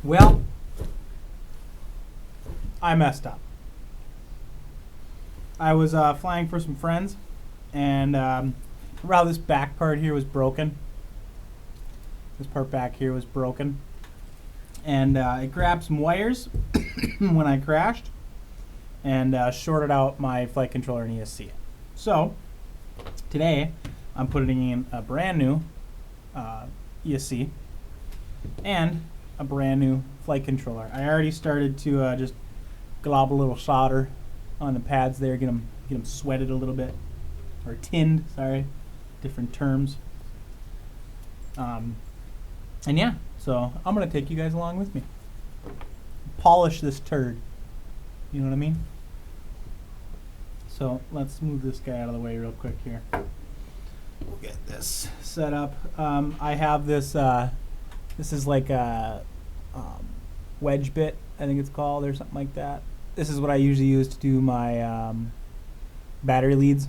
Well, I messed up. I was flying for some friends, and remember how this back part here was broken? This part back here was broken. And it grabbed some wires when I crashed and shorted out my flight controller and ESC. So, today, I'm putting in a brand new ESC and a brand new flight controller. I already started to just glob a little solder on the pads there, get them sweated a little bit, or tinned, sorry, different terms. And yeah, so I'm going to take you guys along with me. Polish this turd. You know what I mean? So let's move this guy out of the way real quick here. We'll get this set up. I have this, this is like a wedge bit, I think it's called, or something like that. This is what I usually use to do my battery leads.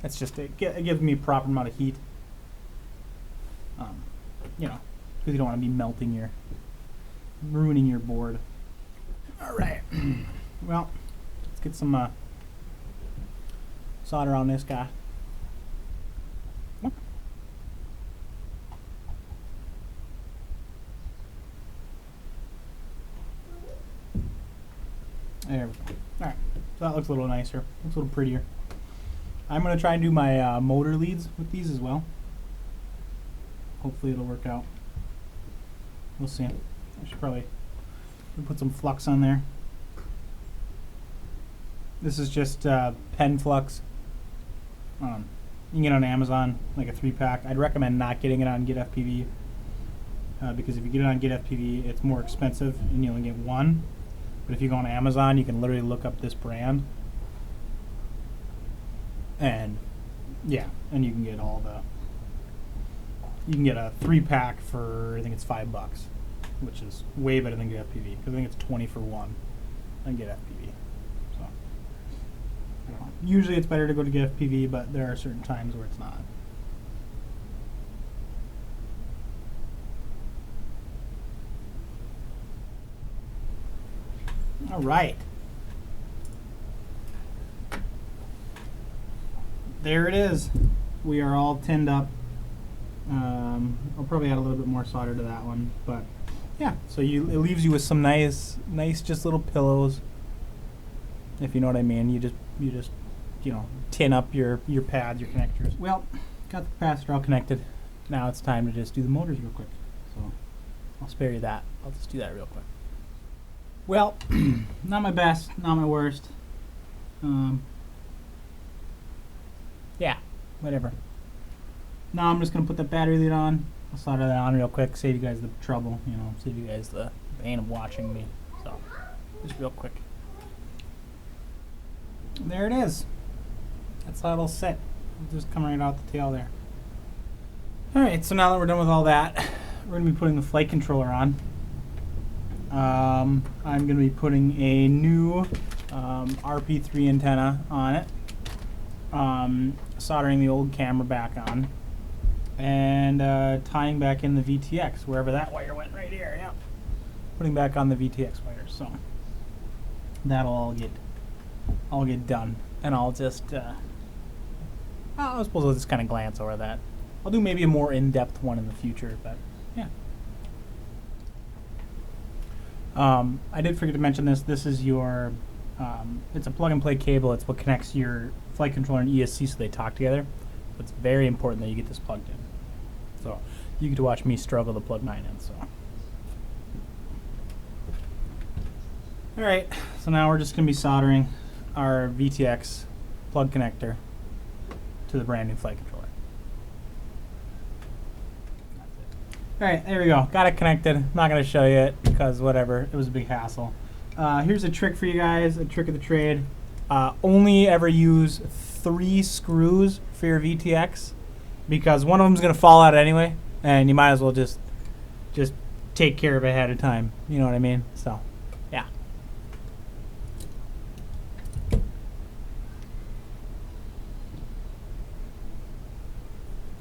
That's just, it gives me a proper amount of heat. You know, because you don't want to be ruining your board. All right. Well, let's get some solder on this guy. There we go. All right. So that looks a little nicer. Looks a little prettier. I'm going to try and do my motor leads with these as well. Hopefully it'll work out. We'll see. I should probably put some flux on there. This is just pen flux. You can get it on Amazon, like a 3-pack. I'd recommend not getting it on GetFpv because if you get it on GetFpv, it's more expensive and you only get one. But if you go on Amazon, you can literally look up this brand. And yeah, and you can get all the... You can get a 3-pack for, I think it's $5, which is way better than GetFpv, because I think it's 20 for one on GetFpv. So, I don't know. Usually it's better to go to GetFpv, but there are certain times where it's not. All right. There it is. We are all tinned up. I'll probably add a little bit more solder to that one, but yeah. So it leaves you with some nice, just little pillows, if you know what I mean. You just, tin up your pads, your connectors. Well, got the capacitor all connected. Now it's time to just do the motors real quick. So I'll spare you that. I'll just do that real quick. Well, not my best, not my worst. Yeah, whatever. Now I'm just going to put the battery lead on. I'll solder that on real quick, save you guys the trouble, save you guys the pain of watching me. So, just real quick. There it is. That's how it'll sit. It'll just come right out the tail there. Alright, so now that we're done with all that, we're going to be putting the flight controller on. I'm going to be putting a new RP3 antenna on it. Soldering the old camera back on. And tying back in the VTX, wherever that wire went, right here, yeah. Putting back on the VTX wire, so that'll all get done. And I'll just, I suppose I'll just kind of glance over that. I'll do maybe a more in-depth one in the future, but yeah. I did forget to mention this. This is your, it's a plug-and-play cable. It's what connects your flight controller and ESC so they talk together. So it's very important that you get this plugged in. So you get to watch me struggle to plug mine in. So, all right. So now we're just going to be soldering our VTX plug connector to the brand new flight controller. All right, there we go. Got it connected. I'm not going to show you it because whatever. It was a big hassle. Here's a trick for you guys. A trick of the trade. Only ever use 3 screws for your VTX, because one of them is going to fall out anyway, and you might as well just take care of it ahead of time. You know what I mean? So, yeah.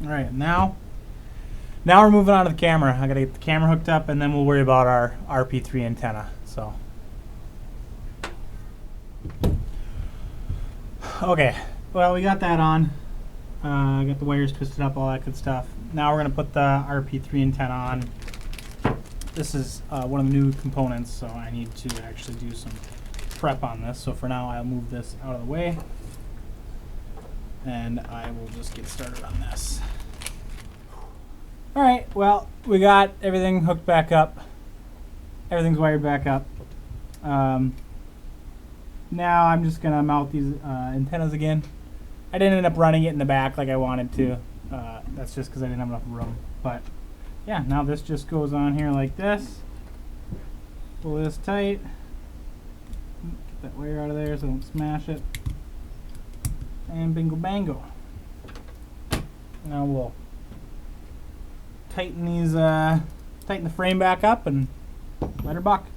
All right, now Now we're moving on to the camera. I gotta get the camera hooked up, and then we'll worry about our RP3 antenna. So, okay. Well, we got that on. Got the wires twisted up, all that good stuff. Now we're gonna put the RP3 antenna on. This is one of the new components, so I need to actually do some prep on this. So for now, I'll move this out of the way, and I will just get started on this. All right, well, we got everything hooked back up. Everything's wired back up. Now I'm just gonna mount these antennas again. I didn't end up running it in the back like I wanted to. That's just because I didn't have enough room. But yeah, now this just goes on here like this. Pull this tight. Get that wire out of there so I don't smash it. And bingo bango. Now we'll tighten these, tighten the frame back up and let her buck.